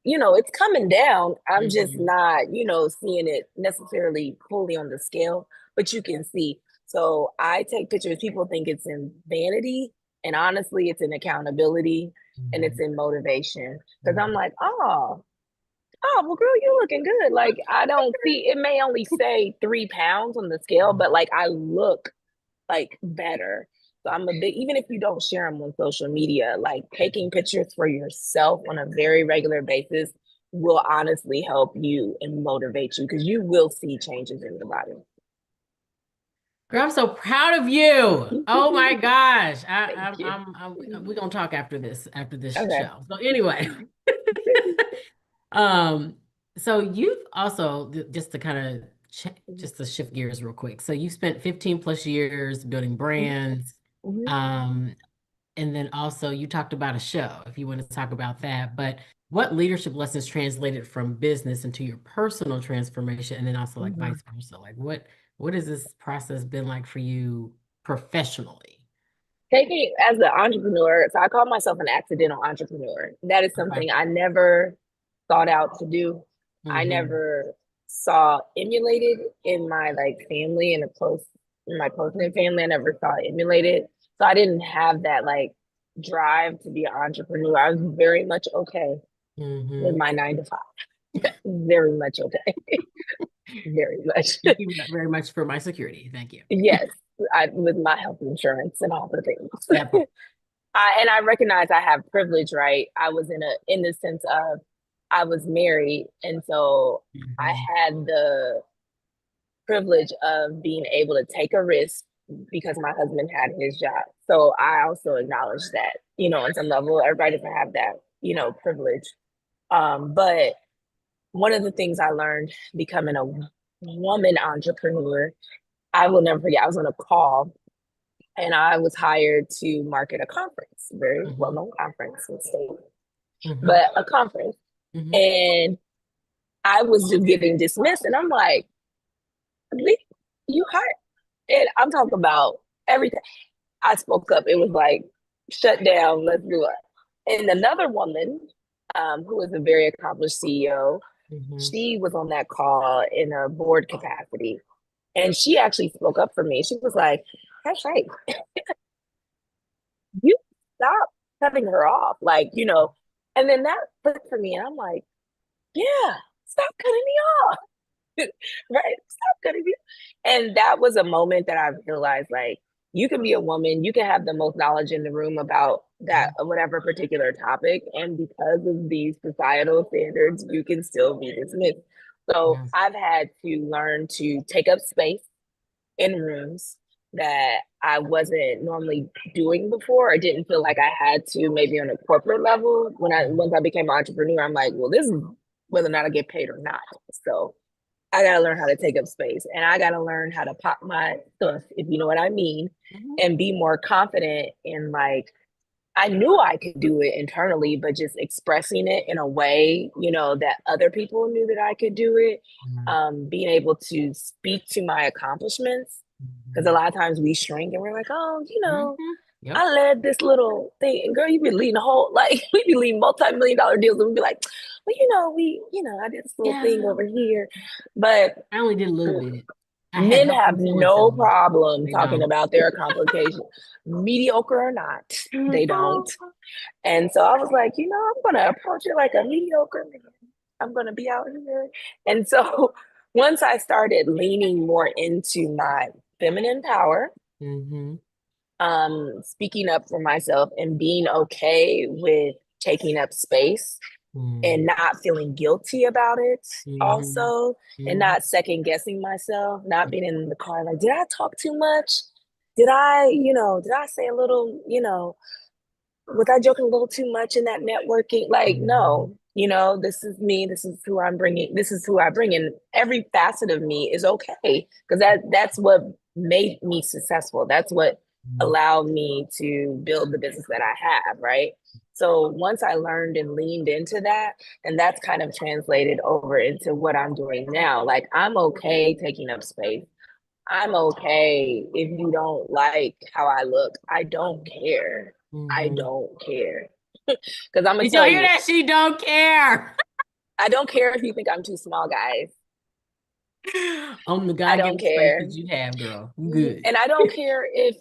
it's coming down. I'm just Mhm. not, seeing it necessarily fully on the scale, but you can see. So I take pictures. People think it's in vanity. And honestly, it's in accountability and it's Mhm. in motivation. Because I'm Mhm. like, well, girl, you looking good. Like, I don't see, it may only say 3 pounds on the scale, but like, I look like better. So I'm a big, even if you don't share them on social media, like taking pictures for yourself on a very regular basis will honestly help you and motivate you because you will see changes in your body. Girl, I'm so proud of you. Oh my gosh. Thank you. We're gonna talk after this Okay. show. So anyway, um, so you've also just to kind of just to shift gears real quick. So you spent 15 plus years building brands. Mhm. Um, and then also you talked about a show, if you want to talk about that. But what leadership lessons translated from business into your personal transformation, and then also like Mhm. vice versa? Like what has this process been like for you professionally? Taking as an entrepreneur, so I call myself an accidental entrepreneur. That is Okay. something I never thought out to do. I Mm-hmm. never saw emulated in my like family and a close in my close knit family. I never saw it emulated. So I didn't have that like drive to be an entrepreneur. I was very much okay with Mm-hmm. my 9 to 5. Very much okay. Very much. Thank you very much for my security. Thank you. Yes. With my health insurance and all the That things. part. I recognize I have privilege, right? I was in the sense of I was married, and so I Mm-hmm. had the privilege of being able to take a risk because my husband had his job. So I also acknowledge that, on some level, everybody doesn't have that, privilege. But one of the things I learned becoming a woman entrepreneur, I will never forget. I was on a call and I was hired to market a conference, very well Mm-hmm. known conference in the state, Mm-hmm. but a conference. Mm-hmm. And I was just getting dismissed. And I'm like, you hired? And I'm talking about everything. I spoke up. It was like, shut down, let's do it. And another woman, who is a very accomplished CEO, Mm-hmm. she was on that call in a board capacity. And she actually spoke up for me. She was like, that's right. You stop cutting her off. Like, and then that clicked for me. And I'm like, yeah, stop cutting me off. Right? Stop cutting me. And that was a moment that I realized like you can be a woman, you can have the most knowledge in the room about that whatever particular topic, and because of these societal standards, you can still be dismissed. So Yeah. I've had to learn to take up space in rooms that I wasn't normally doing before. I didn't feel like I had to maybe on a corporate level. Once I became an entrepreneur, I'm like, well, this is whether or not I get paid or not. So I gotta learn how to take up space and I gotta learn how to pop my stuff, if you know what I mean, Mm-hmm. and be more confident in like I knew I could do it internally, but just expressing it in a way, that other people knew that I could do it. Being able to speak to my accomplishments. Because a Mm-hmm. lot of times we shrink and we're like, oh, Mm-hmm. Yep. I led this little thing. And girl, you be leading a whole, like, we be leading multi-million dollar deals. And we be like, well, I did this little thing Yeah. over here. But I only did a little bit. I had Men no have no influence. problem They talking don't. about their accomplishments, mediocre or not. They don't. And so I was like, I'm going to approach it like a mediocre man. I'm going to be out here. And so once I started leaning more into my feminine power, Mm-hmm. speaking up for myself and being okay with taking up space and not feeling guilty about it Mm-hmm. also, and Mm-hmm. not second guessing myself, not being in the car like, did I talk too much? Did I say a little, was I joking a little too much in that networking? Like, Mm-hmm. no, this is me. This is who I'm bringing. This is who I bring in. Every facet of me is okay because that's what made me successful. That's what allowed me to build the business that I have, right? So once I learned and leaned into that, and that's kind of translated over into what I'm doing now. Like, I'm okay taking up space. I'm okay if you don't like how I look. I don't care. I Mm-hmm. don't care. Because I'm going to Did y'all tell hear you, that? She don't care. I don't care if you think I'm too small, guys. On the I God don't given space care. that you have, girl. You good. And I don't care if,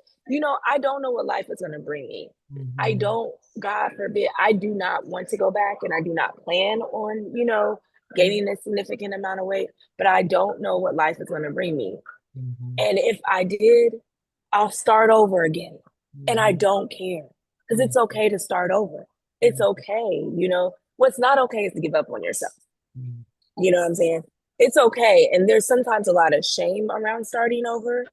I don't know what life is going to bring me. I Mm-hmm. don't, God forbid, I do not want to go back and I do not plan on, gaining a significant amount of weight, but I don't know what life is going to bring me. Mm-hmm. And if I did, I'll start over again. And I Mm-hmm. don't care because it's Mm-hmm. okay to start over. It's okay. What's not okay is to give up on yourself. Mm-hmm. You know what I'm saying? It's okay. And there's sometimes a lot of shame around starting over,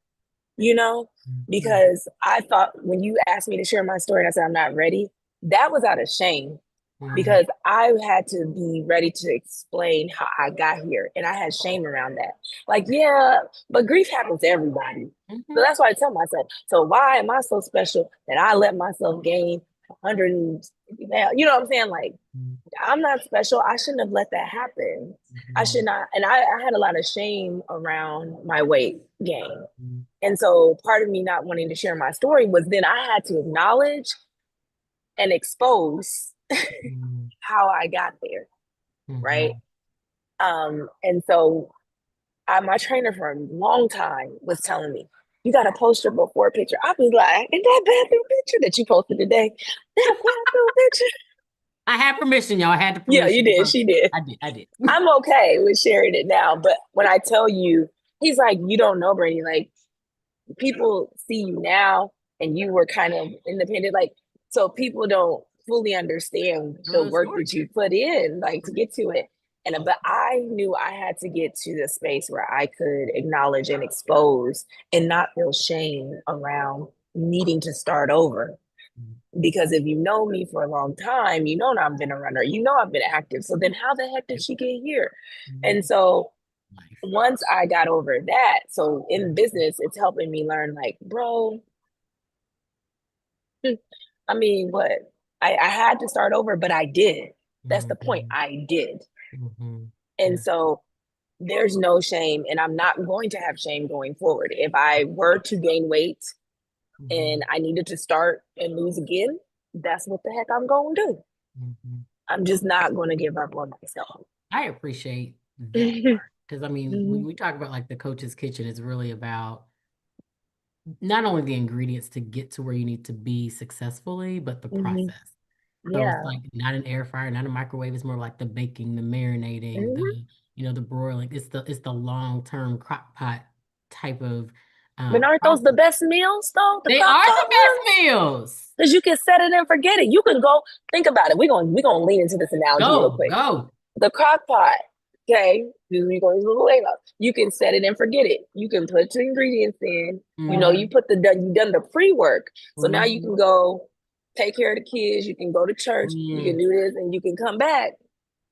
you know, Mm-hmm. because I thought when you asked me to share my story and I said I'm not ready, that was out of shame Mm-hmm. because I had to be ready to explain how I got here. And I had shame around that. Like, yeah, but grief happens to everybody. So Mm-hmm. that's why I tell myself, so why am I so special that I let myself gain 150 pounds? You know what I'm saying? Like, I'm not special. I shouldn't have let that happen. I Mm-hmm. should not. And I had a lot of shame around my weight gain. Mm-hmm. And so part of me not wanting to share my story was then I had to acknowledge and expose how I got there. Right. Mm-hmm. And so my trainer for a long time was telling me, you got to post your before picture. I was like, ain't that bathroom picture that you posted today? That bathroom picture? I had permission, y'all. I had the Yeah, you permission. did. So She did. I did. I did. I'm okay with sharing it now. But when I tell you, he's like, you don't know, Brandi. Like, people see you now and you were kind of independent. Like, so people don't fully understand I don't the know the work story. that you put in, like to get to it. But I knew I had to get to the space where I could acknowledge and expose and not feel shame around needing to start over. Because if you know me for a long time, you know I've been a runner, you know I've been active. So then how the heck did she get here? And Mm-hmm. so Life. once I got over that, so in business, it's helping me learn like, bro, I mean, what? I had to start over, but I did. That's the point. Mm-hmm. I did. Mm-hmm. And so there's no shame, and I'm not going to have shame going forward. If I were to gain weight Mm-hmm. and I needed to start and lose again, that's what the heck I'm going to do. Mm-hmm. I'm just not going to give up on myself. I appreciate that Mhm. part because I mean, when Mhm. we talk about like the coach's kitchen, it's really about not only the ingredients to get to where you need to be successfully, but the Mhm. process. So it's Yeah. like not an air fryer, not a microwave. It's more like the baking, the marinating, Mhm. the broiling. It's the long-term crock pot type of But aren't those the process. best meals though? The They crock are the pot meals? best meals. Because you can set it and forget it. You can go think about it. We're gonna lean into this analogy real Go, quick. go. The crock pot, okay, we're going to the layout. You can set it and forget it. You can put the ingredients in. You Mm-hmm. put you done the pre-work. So now you Mm-hmm. can go take care of the kids. You can go to church. You can Mm-hmm. do this, and you can come back,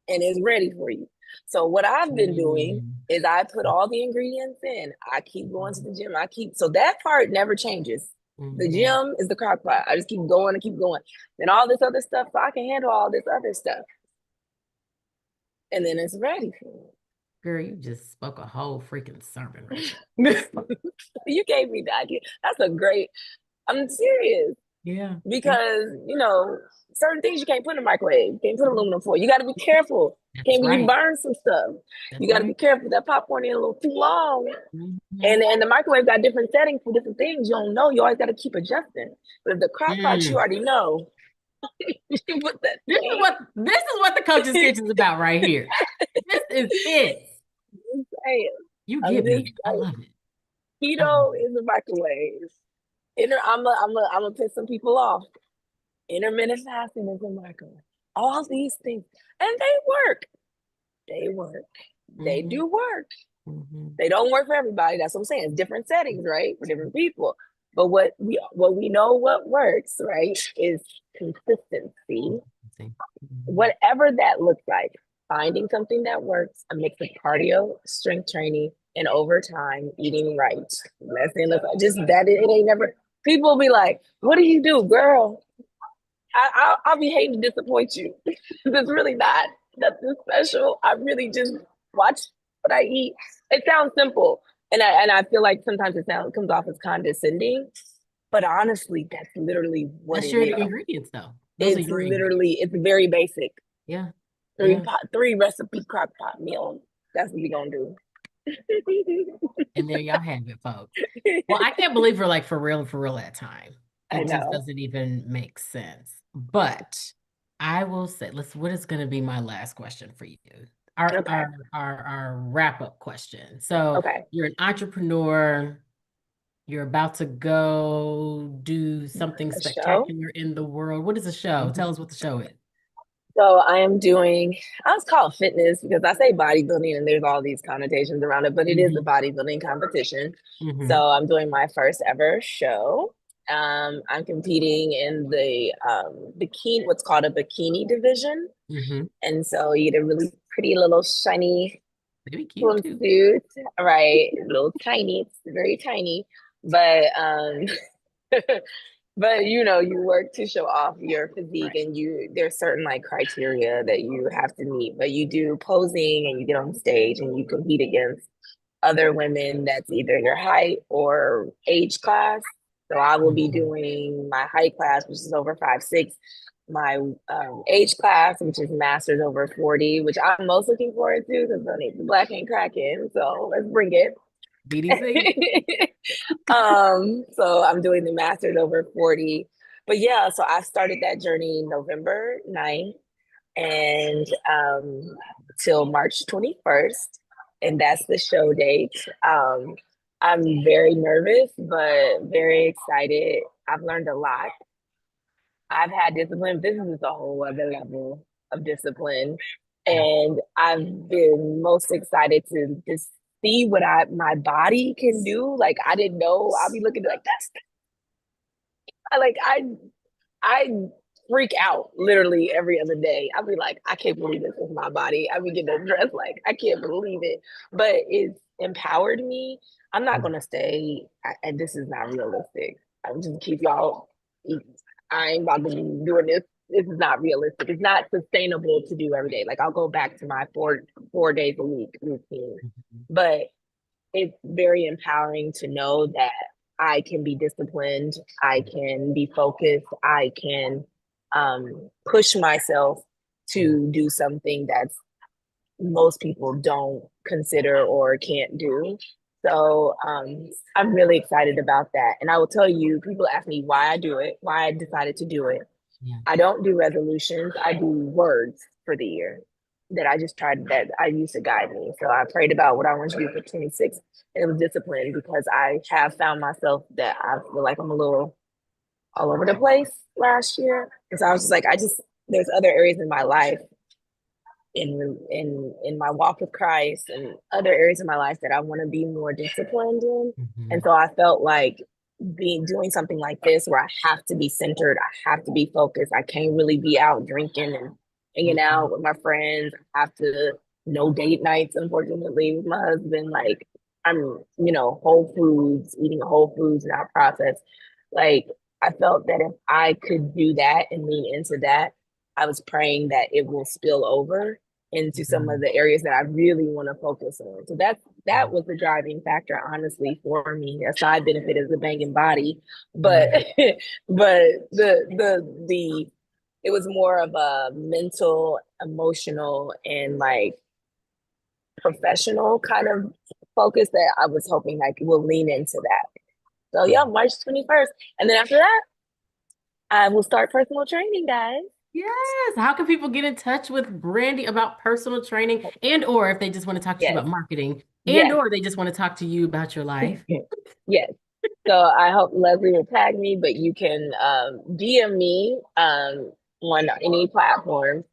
and it's ready for you. So what I've been doing is I put all the ingredients in. I keep going to the gym. So that part never changes. The Mm-hmm. gym is the crock pot. I just keep going and keep going. Then all this other stuff, so I can handle all this other stuff. And then it's ready for me. Girl, you just spoke a whole freaking sermon right You gave me the idea. That's a great, I'm serious. there. Yeah. Because, certain things you can't put in the microwave. You can't put aluminum foil. You got to be careful. That's Can you right. burn some stuff? You That's got to be right. careful. That popcorn is a little too long. Mhm. And the microwave got different settings for different things. You don't know. You always got to keep adjusting. But if the crock pot, you Mm. already know. You put that thing. This is what the coach's kitchen is about right here. This is it. I'm saying. You I'm get just me. I saying. love it. I love Keto it. is a microwave. I'm gonna piss some people off. Intermittent fasting is a microwave. All these things, and they work. They work. They Hmm. do work. Hmm. They don't work for everybody. That's what I'm saying. It's different settings, right? For different people. But what we know what works, right, is consistency. Hmm. Whatever that looks like. Finding something that works, a mix of cardio, strength training, and over time eating right. Just that it ain't never. People will be like, "What do you do, girl?" I'll be hating to disappoint you. It's really not nothing special. I really just watch what I eat. It sounds simple, and I feel like sometimes comes off as condescending, but honestly, that's literally what That's it your is. ingredients, though. Those are your ingredients. It's very basic. Yeah. Three Yeah. pot, three recipe crock pot meal. That's what we gonna do. And there y'all have it, folks. Well, I can't believe we're like for real that time. I It just know. doesn't even make sense. But I will say, what is going to be my last question for you? Our Okay. our our wrap-up question. So Okay. you're an entrepreneur, you're about to go do something A show. spectacular in the world. What is the show? Tell us what the show is. So I am doing, I was called fitness because I say bodybuilding and there's all these connotations around it, but it is a Hmm. bodybuilding competition. Hmm. So I'm doing my first ever show. I'm competing in the bikini, what's called a bikini division. Hmm. And so you get a really pretty little shiny Maybe cute too. swimsuit, right? A little tiny, it's very tiny, but but you work to show off your physique, Right. and there's certain like criteria that you have to meet. But you do posing and you get on stage and you compete against other women that's either your height or age class. So I will be Hmm. doing my height class, which is over 5'6", my age class, which is masters over 40, which I'm most looking forward to because the black ain't cracking. So let's bring it. BDC. So I'm doing the masters over 40. But yeah, so I started that journey November 9th and till March 21st. And that's the show date. I'm very nervous, but very excited. I've learned a lot. I've had discipline. This is a whole other level of discipline. And I've been most excited to just see what my body can do. Like I didn't know. I'll be looking like that's I freak out literally every other day. I'll be like, I can't believe this is my body. I be getting dressed like I can't believe it. But it's empowered me. I'm not gonna stay, and this is not realistic. I'm just keep y'all. I ain't about to be doing this. This is not realistic. It's not sustainable to do every day. Like I'll go back to my four days a week routine, Mhm. but it's very empowering to know that I can be disciplined, I can be focused, I can push myself to do something that's most people don't consider or can't do. So I'm really excited about that. And I will tell you, people ask me why I do it, why I decided to do it. Yeah. I don't do resolutions. I do words for the year that I just tried that I used to guide me. So I prayed about what I want to do for 26, and it was discipline because I have found myself that I feel like I'm a little all over the place last year. And so I was just like, there's other areas in my life in my walk with Christ and other areas of my life that I want to be more disciplined in. And Hmm. so I felt like doing something like this where I have to be centered, I have to be focused. I can't really be out drinking and hanging Hmm. out with my friends. I have to no date nights, unfortunately, with my husband. Like Whole Foods, eating Whole Foods, not processed. Like I felt that if I could do that and lean into that, I was praying that it will spill over into some of Hmm. the areas that I really want to focus on. So that was the driving factor, honestly, for me. A side benefit is a banging body, but Right. but the it was more of a mental, emotional, and like professional kind of focus that I was hoping like will lean into that. So yeah, March 21st. And then after that, I will start personal training, guys. Yes. How can people get in touch with Brandi about personal training and or if they just want to talk to you Yes, about marketing and yes, or they just want to talk to you about your life? yes. So I hope Leslie will tag me, but you can DM me on any platform.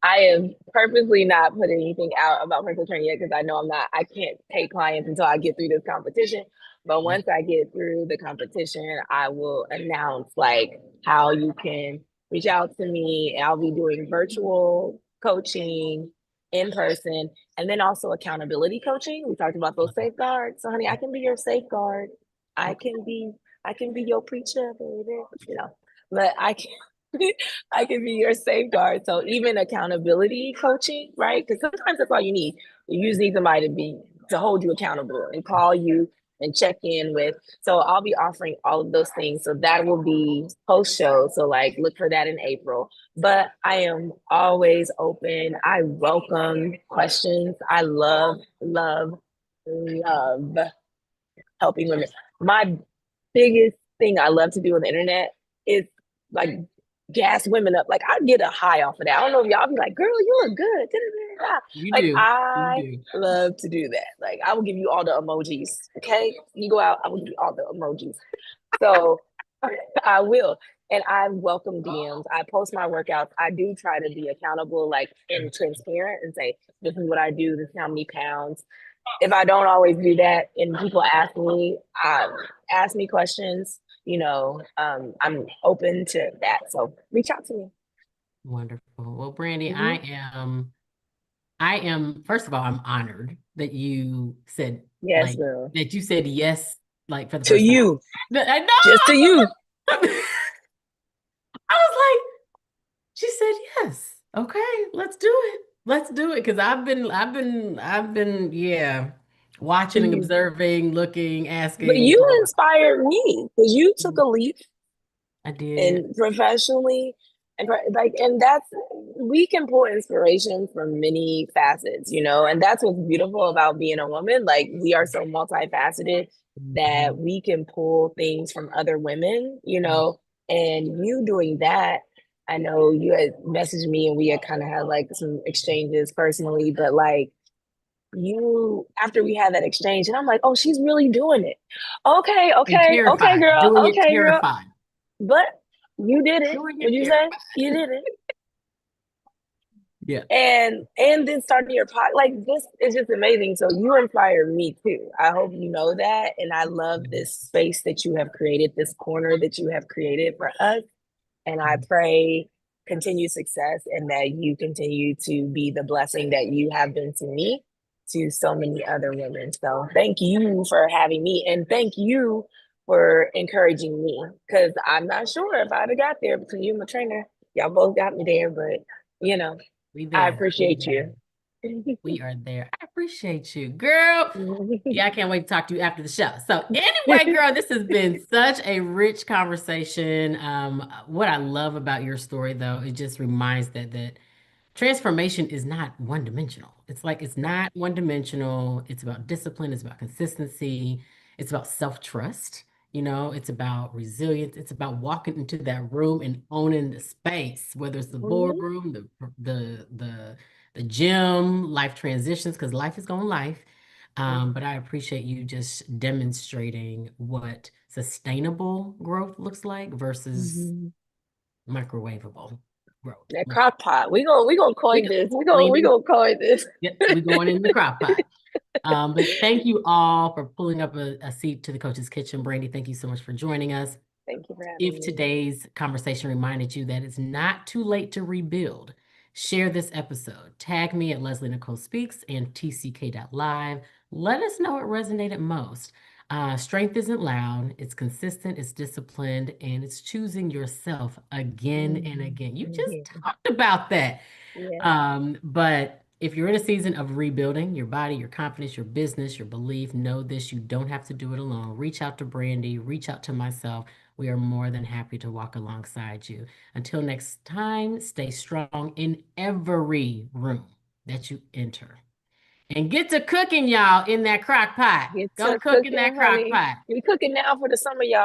I am purposely not putting anything out about personal training yet because I know I can't take clients until I get through this competition. But Yeah. once I get through the competition, I will announce like how you can reach out to me. I'll be doing virtual coaching in person and then also accountability coaching. We talked about those safeguards. So honey, I can be your safeguard. I Okay. can be I can be your preacher, baby. You know, but I can I can be your safeguard. So even accountability coaching, right? Because sometimes that's all you need. You just need somebody to hold you accountable and call you and check in with. So I'll be offering all of those things. So that will be post show. So like look for that in April. But I am always open. I welcome questions. I love helping women. My biggest thing I love to do on the internet is like gas women up. Like I get a high off of that. I don't know if y'all be like, girl, you look good. You Like do. You I do. love to do that. Like I will give you all the emojis. Okay. You go out, I will give you all the emojis. So I will. And I welcome DMs. I post my workouts. I do try to be accountable, like and transparent and say, this is what I do, this is how many pounds. If I don't always do that and people ask me questions, I'm open to that. So reach out to me. Wonderful. Well, Brandi, Mm-hmm. first of all, I'm honored that you said Yes, like girl. that you said yes like for the To first time. you, I just to you. know. I was like, she said yes. Okay, let's do it. Let's do it. Because yeah, watching and Mhm. observing, looking, But asking you for a while. inspired me because you took Mhm. a leap I did. and professionally and that's we can pull inspiration from many facets, and that's what's beautiful about being a woman. Like we are so multifaceted that Mhm. we can pull things from other women, and you doing that. I know you had messaged me and we had kind of had like some exchanges personally, but like you after we had that exchange and I'm like, oh, she's really doing it. Okay, And okay, okay, terrified, girl, doing it okay, girl. terrified, But you did it. doing it What'd you say? terrified. You did it. Yeah. And then starting your pod, like this is just amazing. So you inspire me too. I hope you know that. And I love this space that you have created, this corner that you have created for us. And I pray continued success and that you continue to be the blessing that you have been to me, to so many other women. So thank you for having me and thank you for encouraging me because I'm not sure if I'd have got there between you and my trainer. Y'all both got me there, but you know, We I there. We appreciate there. you. We are there. I appreciate you, girl. Yeah, I can't wait to talk to you after the show. So, anyway, girl, this has been such a rich conversation. What I love about your story, though, it just reminds that transformation is not one dimensional. It's like it's not one dimensional. It's about discipline, it's about consistency, it's about self-trust, it's about resilience, it's about walking into that room and owning the space, whether it's the boardroom, the gym, life transitions, because life is going life. But I appreciate you just demonstrating what sustainable growth looks like versus microwavable growth. That crock pot. We gonna We coin go this. We cleaning. gonna coin this. Yep, we're going in the crock pot. But thank you all for pulling up a seat to the Coach's Kitchen. Brandi, thank you so much for joining us. Thank you for having If me. today's conversation reminded you that it's not too late to rebuild, share this episode. Tag me at Leslie Nicole Speaks and tck.live. Let us know what resonated most. Strength isn't loud, it's consistent, it's disciplined, and it's choosing yourself again and again. You just talked about that. Yeah. But if you're in a season of rebuilding your body, your confidence, your business, your belief, know this, you don't have to do it alone. Reach out to Brandi, reach out to myself. we are more than happy to walk alongside you. Until next time, stay strong in every room that you enter. And get to cooking, y'all, in that crock pot. Get Go to cook in that cooking, crock honey. pot. We cooking now for the summer, y'all.